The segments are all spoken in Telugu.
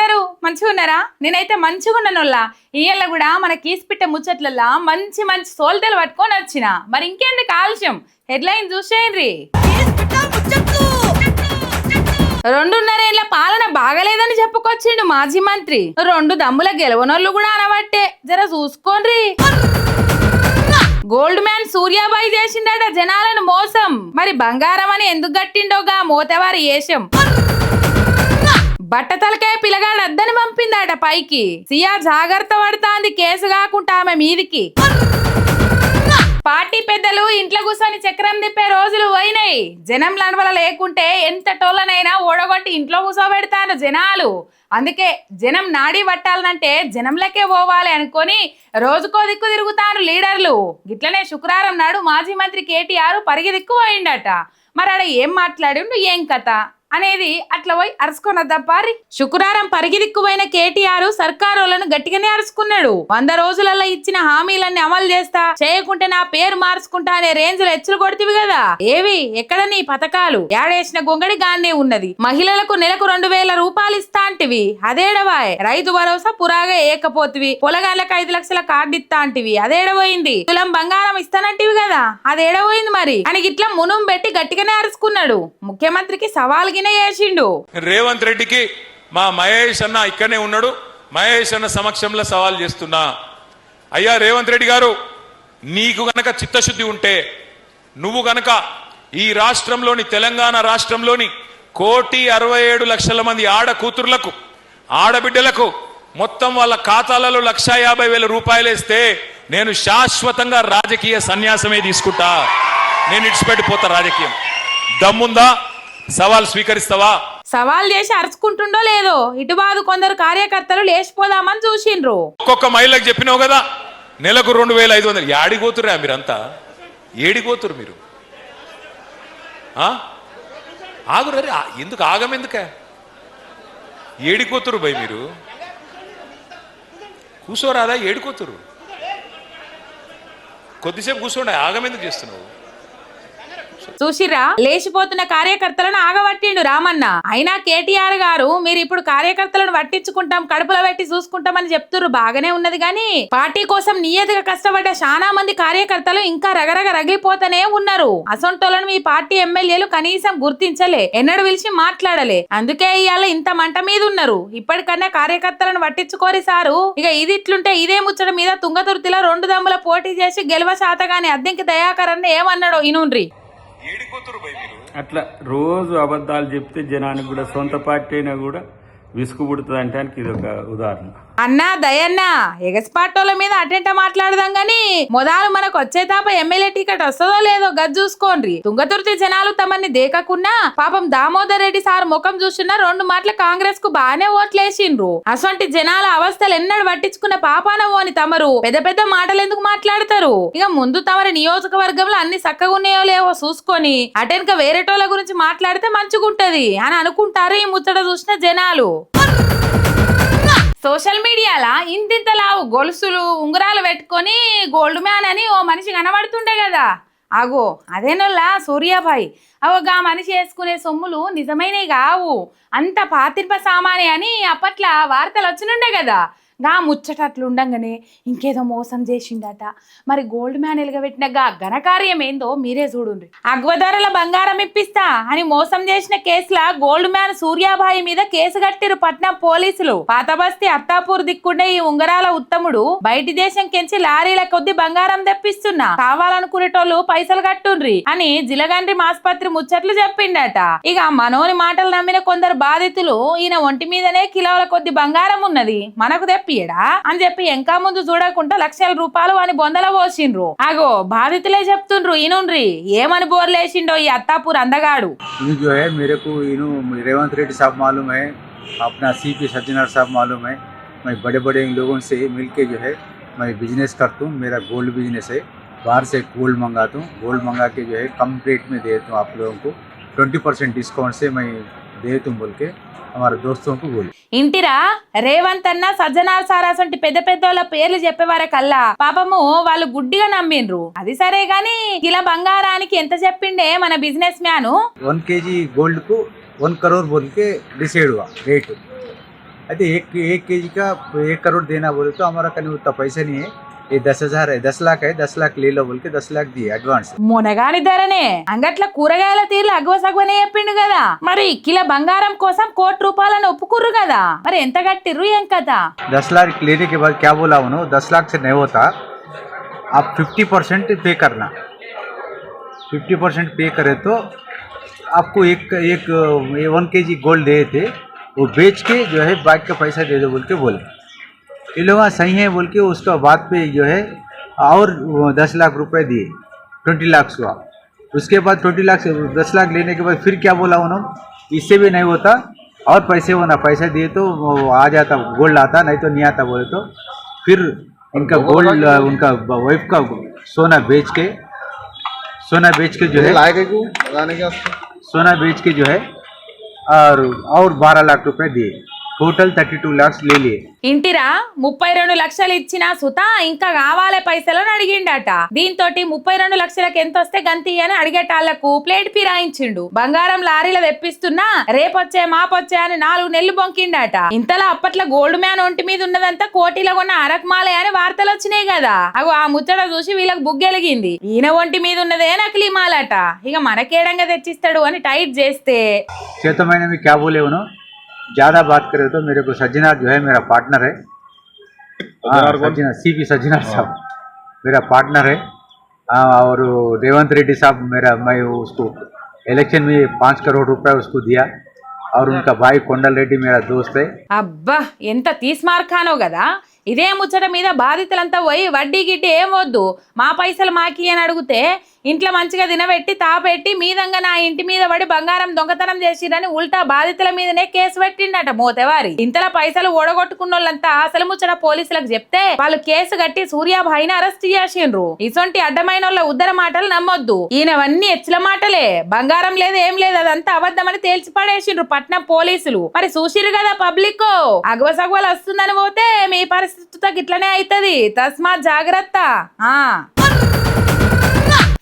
ఎట్లున్నారు? మంచిగా ఉన్నారా? నేనైతే మంచిగా ఉన్నానుల్లా. ఇయ్యాల కూడా మన కీసిపిట్ట ముచ్చట్లల్లా మంచి మంచి సోల్తలు పట్టుకొని వచ్చిన. మరి ఇంకెందుకు ఆలస్యం, హెడ్లైన్ చూసేయండి. 2.5 ఏళ్ల పాలన బాగలేదని చెప్పుకొచ్చిండు మాజీ మంత్రి. 2 దమ్ముల గెలవనోళ్ళు కూడా అనబట్టే, జర చూసుకోండి. గోల్డ్ మ్యాన్ సూర్యాబాయి చేసిండట జనాలను మోసం. మరి బంగారం అని ఎందుకు గట్టిండోగా మోతవారి ఏషం. బట్టతలకాయ పిల్లగాడు అద్దని పంపిందట పైకి. సియా జాగ్రత్త పడతాంది కేసు కాకుండా ఆమె మీదికి. పార్టీ పెద్దలు ఇంట్లో కూర్చొని చక్రం తిప్పే రోజులు పోయినాయి. జనం లనవల లేకుంటే ఎంత టోళ్ళనైనా ఓడగొట్టి ఇంట్లో కూర్చోబెడతాను జనాలు. అందుకే జనం నాడి పట్టాలనంటే జనంలకే పోవాలి అనుకొని రోజుకో దిక్కు తిరుగుతాను లీడర్లు. గిట్లనే శుక్రవారం నాడు మాజీ మంత్రి కేటీఆర్ పరిగి దిక్కు పోయిండట. మరి ఆడ ఏం మాట్లాడిండు, ఏం కథ అనేది అట్లా పోయి అరుచుకొనద్దప్పారి. శుక్రవారం పరిగి దిక్కుపోయిన కేటీఆర్ సర్కారోళ్లను గట్టిగానే అరుచుకున్నాడు. 100 రోజులలో ఇచ్చిన హామీలన్నీ అమలు చేస్తా, చేయకుంటే నా పేరు మార్చుకుంటా అనే రేంజ్ లో ఎచ్చులు కొడుతీవి కదా. ఏవి ఎక్కడ నీ పథకాలు? ఏడేసిన గొంగడి గానే ఉన్నది. మహిళలకు నెలకు 2000 రూపాయలు ఇస్తా అంటివి, అదేడవాయ్. రైతు భరోసా పురాగా ఏకపోతివి. పొలగాళ్ళకి 5 లక్షల కార్డు ఇస్తా అంటివి, అదేడపోయింది. తులం బంగారం ఇస్తానంటివి కదా, అదేడపోయింది మరి అని ఇట్లా మునుం పెట్టి గట్టిగానే అరుచుకున్నాడు. ముఖ్యమంత్రికి సవాల్ చేసిండు. రేవంత్ రెడ్డికి మా మహేష్ అన్న ఇక్కడనే ఉన్నాడు, మహేష్ అన్న సమక్షంలో సవాల్ చేస్తున్నా. అయ్యా రేవంత్ రెడ్డి గారు, నీకు గనక చిత్తశుద్ధి ఉంటే నువ్వు గనక ఈ రాష్ట్రంలోని తెలంగాణ రాష్ట్రంలోని 1,67,00,000 మంది ఆడ కూతుర్లకు ఆడబిడ్డలకు మొత్తం వాళ్ళ ఖాతాలలో 1,50,000 రూపాయలు వేస్తే నేను శాశ్వతంగా రాజకీయ సన్యాసమే తీసుకుంటా. నేను ఇడిచిపెట్టిపోతా రాజకీయం. దమ్ముందా? సవాల్ స్వీకరిస్తావా? సవాల్ చేసి అరుచుకుంటుండో లేదో ఇటు బాదు కొందరు కార్యకర్తలు లేచిపోదామని చూసిండ్రు. ఒక్కొక్క మహిళకు చెప్పినావు కదా నెలకు 2,500. ఏడిపోతురా మీరంతా? ఏడిపోతురు మీరు? ఆగురే, ఎందుకు ఆగమెందుక? ఏడిపోతురు భయ్ మీరు? కూర్చోరాదా? ఏడిపోతురు. కొద్దిసేపు కూర్చోండి, ఆగమెందుకు చేస్తున్నావు? చూసిరా, లేచిపోతున్న కార్యకర్తలను ఆగబట్టిండు రామన్న. అయినా కేటీఆర్ గారు మీరు ఇప్పుడు కార్యకర్తలను పట్టించుకుంటాం, కడుపులో పెట్టి చూసుకుంటామని చెప్తున్నారు, బాగానే ఉన్నది. గాని పార్టీ కోసం నియతిగా కష్టపడ్డ చాలా మంది కార్యకర్తలు ఇంకా రగరగ రగిలిపోతూనే ఉన్నారు. అసొంటోలను మీ పార్టీ ఎమ్మెల్యేలు కనీసం గుర్తించలే, ఎన్నడూ పిలిచి మాట్లాడలే. అందుకే ఇవాళ ఇంత మంట మీద ఉన్నారు. ఇప్పటికన్నా కార్యకర్తలను పట్టించుకోరి సారు. ఇక ఇది ఇట్లుంటే ఇదే ముచ్చట మీద తుంగతుర్తిలో 2 దమ్ముల పోటీ చేసి గెలవ శాతగాని అద్దెంకి దయాకర్ అన్న ఏమన్నాడో ఇనుండ్రి. అట్లా రోజు అబద్ధాలు చెప్తే జనానికి కూడా సొంత పార్టీ అయినా కూడా విసుగు పుడుతుంది అంటానికి ఇది ఒక ఉదాహరణ. అన్నా దయన్న, ఎగస్పాటోల మీద అటెంట మాట్లాడదాం గాని మొదలు మనకు వచ్చే తాప ఎమ్మెల్యే టికెట్ వస్తుందో లేదో గది చూసుకోండి. తుంగతుర్తి జనాలు తమని దేకకున్నా పాపం దామోదర్ రెడ్డి సార్ ముఖం చూస్తున్నా 2 మాటల కాంగ్రెస్ కు బాగానే ఓట్లేసిండ్రు. అసొంటి జనాల అవస్థలు ఎన్నడు పట్టించుకున్న పాపాన ఓని తమరు పెద్ద పెద్ద మాటలు ఎందుకు మాట్లాడతారు? ఇక ముందు తమరి నియోజకవర్గంలో అన్ని చక్కగా ఉన్నాయో లేవో చూసుకొని అటెన్క వేరేటోళ్ళ గురించి మాట్లాడితే మంచిగుంటది అని అనుకుంటారు ఈ ముచ్చట చూసిన జనాలు. సోషల్ మీడియాలా ఇంతింతలావు గొలుసులు ఉంగరాలు పెట్టుకొని గోల్డ్ మ్యాన్ అని ఓ మనిషి కనబడుతుండే కదా. అగో అదేనోళ్ళ సూర్యాబాయి. అవగా మనిషి వేసుకునే సొమ్ములు నిజమైనవి కావు, అంత పాతిర్ప సామానే అని అప్పట్లో వార్తలు వచ్చినుండే కదా. గా ముచ్చటట్లుండగానే ఇంకేదో మోసం చేసిండట. మరి గోల్డ్ మ్యాన్ ఎలుగబెట్టిన గా ఘనకార్యం ఏందో మీరే చూడుండ్రి. అగ్వధరల బంగారం ఇప్పిస్తా అని మోసం చేసిన కేసులా గోల్డ్ మ్యాన్ సూర్యాబాయి మీద కేసు కట్టిరు పట్నం పోలీసులు. పాతబస్తీ అత్తాపూర్ దిక్కుండే ఈ ఉంగరాల ఉత్తముడు బయటి దేశం కెంచి లారీల కొద్ది బంగారం తెప్పిస్తున్నా, కావాలనుకునేటోళ్ళు పైసలు కట్టుండ్రి అని జిలగండ్రి ఆసుపత్రి ముచ్చట్లు చెప్పిండట. ఇక మనోని మాటలు నమ్మిన కొందరు బాధితులు ఈయన ఒంటి మీదనే కిలోల కొద్ది బంగారం ఉన్నది, మనకు తెప్పియడా అని చెప్పి ఇంకా ముందు చూడకుండా లక్షల రూపాయలు అని బొందల పోసిండ్రు. అగో బాధితులే చెప్తుండ్రు ఇనుండ్రి ఏమని బోర్లేసిండో ఈ అత్తాపూర్ అందగాడు. जो है मेरे को रेवंत रेड्डी साहब मालूम है, अपना CP सज्जनर साहब मालूम है. मैं बड़े बड़े लोगों से मिलके जो है मैं बिजनेस करता हूँ. मेरा गोल्ड बिजनेस है. बाहर से गोल्ड मंगाता हूँ. गोल्ड मंगा के जो है कम रेट में देता हूँ आप लोगों को. 20% डिस्काउंट से मैं देता हूँ बोल के हमारे दोस्तों को बोल. ఇంటిరా రేవంత్ అన్న సజ్జనార్ సార్ అసంటి పెద్ద పెద్దోళ్ళ పేర్లు చెప్పేవారకల్లా పాపము వాళ్ళు గుడ్డిగా నమ్మిండ్రు. అది సరే గాని కిలో బంగారానికి ఎంత చెప్పిండే మన బిజినెస్ మ్యాన్. 1 kg गोल्ड को 1 करोड़ बोल के डिसाइड हुआ रेट. अरे एक केजी का 1 करोड़ देना बोले तो हमारा कहीं उतना पैसे नहीं है, ये 10,000 है, 10 लाख है, 10 लाख ले लो बोल के 10 लाख दिए एडवांस। మునగాని ధరనే అంగట్ల కూరగాయల తీర్లు అగ్వసగ్వనే చెప్పిండు కదా. మరి కిలో బంగారం కోసం ₹1,00,00,000 ఒప్పుకుర్రు కదా. మరి ఎంత కట్టిర్రు ఏం కదా? 10 लाख लेने के बाद क्या बोला उन्होंने, 10 लाख से नहीं होता, आप 50% पे करना। 50% पे करे तो आपको एक 1 केजी गोल्ड दे थे, वो बेच के जो है बाइक का पैसा दे दो बोल के बोले। ये लोग सही है बोल के उसका बाद पे जो है और 10 लाख रुपए दिए, 20 लाख हुआ। उसके बाद 20 लाख से 10 लाख लेने के बाद फिर क्या बोला उन्होंने, इससे भी नहीं होता और पैसे होना, पैसे दिए तो आ जाता, गोल्ड आता, नहीं तो नहीं आता बोले तो फिर इनका गोल्ड, उनका वाइफ का सोना बेच के जो है सोना बेच के जो है और 12 लाख रुपए दिए, टोटल 32 लाख ले लिए। ఇంటిరా 32 లక్షలు ఇచ్చిన సుత ఇంకా కావాలే పైసలని అడిగిండట. దీంతో 32 లక్షలకు ఎంత వస్తే గంతి అని అడిగేటాళ్లకు ప్లేట్ ఫిరాయించిండు. బంగారం లారీలో తెప్పిస్తున్నా రేపొచ్చే మాపొచ్చే అని 4 నెలలు బొంకిండట. ఇంతలో అప్పట్లో గోల్డ్ మ్యాన్ ఒంటి మీద ఉన్నదంతా కోటిలో కొన్న అరకమాలే అని వార్తలు వచ్చినాయి కదా. అగో ఆ ముచ్చట చూసి వీళ్ళకి బుగ్గెలిగింది. ఈయన ఒంటి మీద ఉన్నదే నకిలీ మాలట, ఇక మనకేడంగా తెచ్చిస్తాడు అని టైట్ చేస్తే तो मैंने भी क्या बोले उन्होंने, ज़्यादा बात करे तो मेरे को सज्जनार जो है मेरा पार्टनर है, सीपी सज्जनार साहब मेरा पार्टनर है। और रेवंत रेड्डी साहब मैं उसको इलेक्शन में 5 करोड़ रुपए उसको दिया, और उनका भाई కొండల్ రెడ్డి मेरा दोस्त है। అబ్బా ఎంత తీస్మార్ఖానో కదా. ఇదే ముచ్చట మీద బాధితులంతా పోయి వడ్డీ గిడ్డి ఏం వద్దు మా పైసలు మాకి అని అడిగితే ఇంట్లో మంచిగా తినబెట్టి తాపెట్టి మీదంగా నా ఇంటి మీద పడి బంగారం దొంగతనం చేసిరని ఉల్టా బాధితుల మీదనే కేసు పెట్టిండట మోతేవారి. ఇంతలో పైసలు ఓడగొట్టుకున్న వాళ్ళంతా అసలు ముచ్చట పోలీసులకు చెప్తే వాళ్ళు కేసు కట్టి సూర్యాభాయిని అరెస్ట్ చేసిండ్రు. ఇసొంటి అడ్డమైన వాళ్ళ ఉద్దర మాటలు నమ్మొద్దు, ఈయనవన్నీ ఎచ్చల మాటలే, బంగారం లేదు ఏం లేదు అదంతా అబద్ధమని తేల్చి పడేసిండ్రు పట్నం పోలీసులు. మరి చూసిరు కదా పబ్లిక్, అగవసగవలు వస్తుందని పోతే మీ పరిస్థితితో ఇట్లనే అవుతుంది, తస్మాత్ జాగ్రత్త.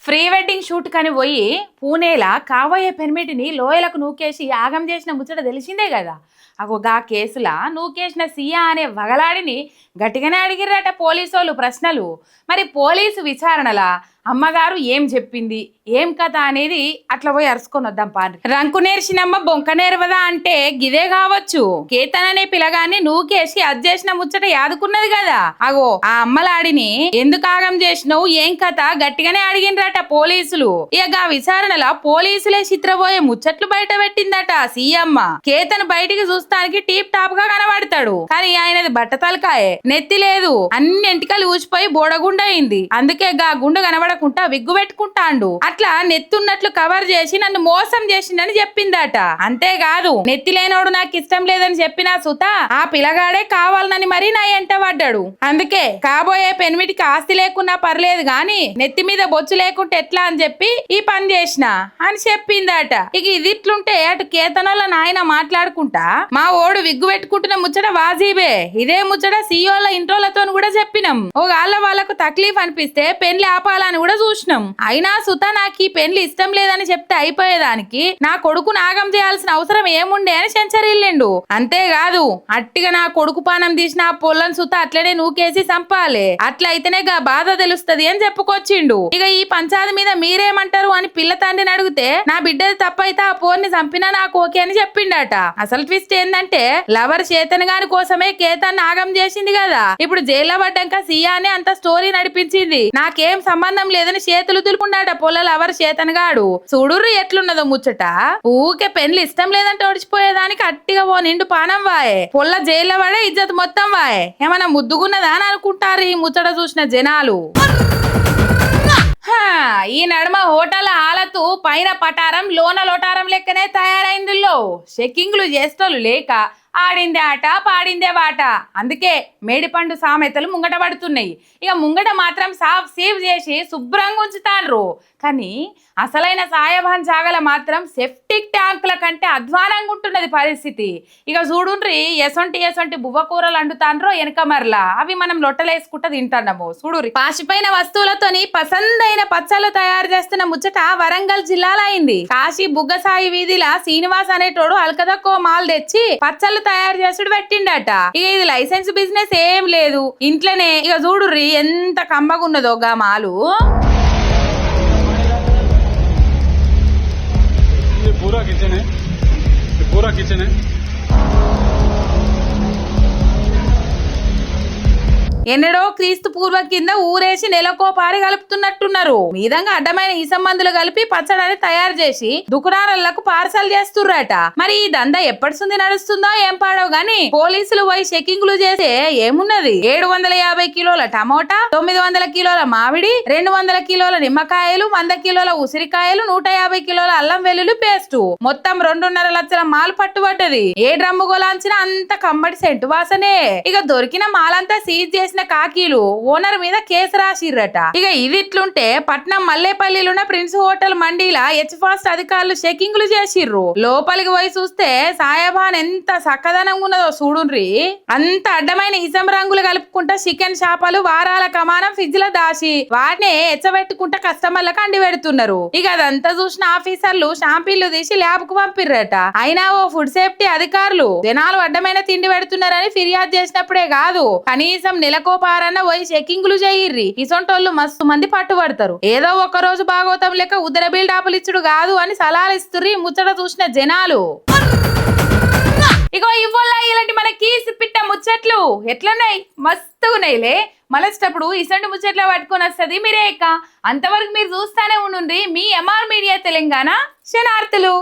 ప్రీ వెడ్డింగ్ షూట్ కని పోయి పూణేలా కాబోయే పెర్మిట్ని లోయలకు నూకేసి యాగం చేసిన ముచ్చట తెలిసిందే కదా. అగోగా కేసులా నూకేసిన సియా అనే వగలాడిని గట్టిగానే అడిగిరట పోలీసోళ్ళు ప్రశ్నలు. మరి పోలీసు విచారణలా అమ్మగారు ఏం చెప్పింది ఏం కథ అనేది అట్లా పోయి అరుచుకొని వద్దాం పాండ్రి. రంకు నేర్చినమ్మ బొంక నేర్వదా అంటే గిదే కావచ్చు. కేతన్ అనే పిల్లగాన్ని నూకేసి అజ్జేసిన ముచ్చట యాదుకున్నది కదా. అగో ఆ అమ్మలాడిని ఎందుకు ఆగం చేసినావు ఏం కథ గట్టిగానే అడిగినరట పోలీసులు. ఇక విచారణలో పోలీసులే చిత్రపోయే ముచ్చట్లు బయట పెట్టిందట సీఎమ్మ. కేతన్ బయటికి చూస్తానికి టీప్ టాప్ గా కనబడతాడు, కానీ ఆయనది బట్ట తలకాయే, నెత్తి లేదు, అన్ని ఎంటికలు ఊచిపోయి బోడగుండ అయింది. అందుకే గా గుండు కనబడకుండా విగ్గు పెట్టుకుంటాండు. అట్లా నెత్తున్నట్లు కవర్ చేసి నన్ను మోసం చేసిందని చెప్పిందట. అంతేకాదు నెత్తి లేనోడు నాకు ఇష్టం లేదని చెప్పినా సుత ఆ పిల్లగాడే కావాలని మరీ నా ఎంట పడ్డాడు. అందుకే కాబోయే పెనిమిటికి ఆస్తి లేకున్నా పర్లేదు గాని నెత్తి మీద బొచ్చు లేకుంటే ఎట్లా అని చెప్పి ఈ పని చేసిన అని చెప్పిందట. ఇక ఇది ఇట్లుంటే అటు కేతనోళ్ళ నాయన మాట్లాడుకుంటా మా ఓడు విగ్గు పెట్టుకుంటున్న ముచ్చట వాజీబే. ఇదే ముచ్చట సీఓల ఇంట్రోలతో కూడా చెప్పినాం. ఓ గాళ్ళ వాళ్ళకు తక్లీఫ్ అనిపిస్తే పెళ్లి ఆపాలని కూడా చూసినాం. అయినా సుత నాకు ఈ పెళ్లి ఇష్టం లేదని చెప్తే అయిపోయేదానికి నా కొడుకు నాగం చేయాల్సిన అవసరం ఏముండే అని సెంచరిల్లిండు. అంతేకాదు అట్టిగా నా కొడుకు పానం తీసిన ఆ పొల్లని సుత అట్లనే నూకేసి చంపాలి, అట్లా అయితేనే గా బాధ తెలుస్తది అని చెప్పుకొచ్చిండు. ఇక ఈ పంచాది మీద మీరేమంటారు అని పిల్ల తండ్రిని అడిగితే నా బిడ్డది తప్పైతే ఆ పోర్ని చంపినా నాకు ఓకే అని చెప్పిండట. అసలు ట్విస్ట్ ఏందంటే లవర్ చేతన్ గాని కోసమే కేతన్ నాగం చేసింది కదా. ఇప్పుడు జైల్లో పడ్డాక సియానే అంత స్టోరీ నడిపించింది, నాకేం సంబంధం లేదని చేతులు దులుపుండాట పొల్ల లవర్ చేతన్ గాడు. చూడుర్రు ఎట్లున్నదో ముచ్చట. ఊకే పెళ్లి ఇష్టం లేదంటే ఓడిచిపోయేదానికి అట్టిగా ఓ నిండు పానం వాయే, పొల్ల జైల్లో పడే ఇజ్జత్ మొత్తం వాయే. ఏమన్నా ముద్దుగున్నదా అని అనుకుంటారు ఈ ముచ్చట చూసిన జనాలు. ఈ నడుమ హోటల్ హాలతు పైన పటారం లోన లోటారం లెక్కనే తయారైందిలో. చెక్కింగ్లు చేస్తోళ్ళు లేక ఆడిందే ఆట పాడిందే వాట. అందుకే మేడిపండు సామెతలు ముంగట పడుతున్నాయి. ఇక ముంగట మాత్రం సాఫ్ సీవ్ చేసి శుభ్రంగా ఉంచుతాండ్రు, కానీ అసలైన సాయబాన్ జాగల మాత్రం సెప్టిక్ ట్యాంకుల కంటే అధ్వానంగా ఉంటున్నది పరిస్థితి. ఇక చూడుండ్రి ఎసొంటి బువ్వ కూరలు అండుతాండ్రో వెనక మరలా అవి మనం లొట్టలేసుకుంటా తింటాము. చూడుర్రి పాసిపోయిన వస్తువులతోని పసందైన పచ్చళ్ళు తయారు చేస్తున్న ముచ్చట వరంగల్ జిల్లాలో అయింది. కాశీ బుగ్గసాయి వీధిలా శ్రీనివాస్ అనేటోడు అల్కదక్కో మాల్ తెచ్చి పచ్చళ్ళు తయారు చేసుడు పెట్టిండట. ఇక ఇది లైసెన్స్ బిజినెస్ ఏం లేదు, ఇంట్లోనే. ఇక చూడుర్రి ఎంత కమ్మగున్నదో గా మాలు. पूरा किचन है, ये पूरा किचन है. ఎన్నడో క్రీస్తు పూర్వం కింద ఊరేసి నెలకో పారి కలుపుతున్నట్టున్నారు. మీదంగా అడ్డమైన ఈసం మందులు కలిపి పచ్చడని తయారు చేసి దుకాణాలకు పార్సల్ చేస్తుర్రట. మరి ఈ దందా ఎప్పటిసుంది నడుస్తుందో ఏం పాడో గాని పోలీసులు పోయి చెకింగ్లు చేసే ఏమున్నది. 750 కిలోల టమోటా, 900 కిలోల మామిడి, 200 కిలోల నిమ్మకాయలు, 100 కిలోల ఉసిరికాయలు, 150 కిలోల అల్లం వెల్లుల్లి పేస్టు, మొత్తం 2.5 లక్షల మాల్ పట్టుబడ్డది. ఏ డ్రమ్ము గోలాంచినా అంత కమ్మడి సెంటు వాసనే. ఇక దొరికిన మాలంతా సీజ్ చేసిన కాకీలు ఓనర్ మీద కేసు రాసిర్రట. ఇక ఇది ఇట్లుంటే పట్నం మల్లేపల్లిలున్న ప్రిన్స్ హోటల్ మండీలా హెచ్ఫాస్ట్ అధికారులు చెకింగ్లు చేసిర్రు. లోపలికి పోయి చూస్తే సాయబాన్ ఎంత సక్కదనంగా ఉన్నదో చూడుండ్రి. అంత అడ్డమైన ఇసం రంగులు కలుపుకుంటా చికెన్ చేపలు వారాల కమానం ఫ్రిడ్జ్ లో దాచి వాటిని ఎచ్చబెట్టుకుంటా కస్టమర్లకు అండి పెడుతున్నారు. ఇక అదంతా చూసిన ఆఫీసర్లు షాంపిల్లు తీసి ల్యాబ్ కు పంపిర్రట. అయినా ఓ ఫుడ్ సేఫ్టీ అధికారులు జనాలు అడ్డమైన తిండి పెడుతున్నారని ఫిర్యాదు చేసినప్పుడే కాదు, కనీసం నెలకు పారన్న పోయి చెకింగ్లు చేయిర్రి. ఇసొంటోళ్ళు మస్తు మంది పట్టుబడతారు. ఏదో ఒక రోజు భాగవతం లెక్క ఉదర బిల్డాపులు ఇచ్చుడు కాదు అని సలహాలు ఇస్తుర్రి ముచ్చట చూసిన జనాలు. ఇగో ఇవ్వల్ల ఇలాంటి మన కీస్ పిట్ట ముచ్చట్లు ఎట్లున్నాయి, మస్తు ఉన్నాయిలే. మళ్ళేటప్పుడు ఇసంటి ముచ్చట్ల పట్టుకొని వస్తుంది మీరే ఎక్క. అంతవరకు మీరు చూస్తానే ఉండుండ్రి మీ ఎంఆర్ మీడియా తెలంగాణ. శనార్థులు.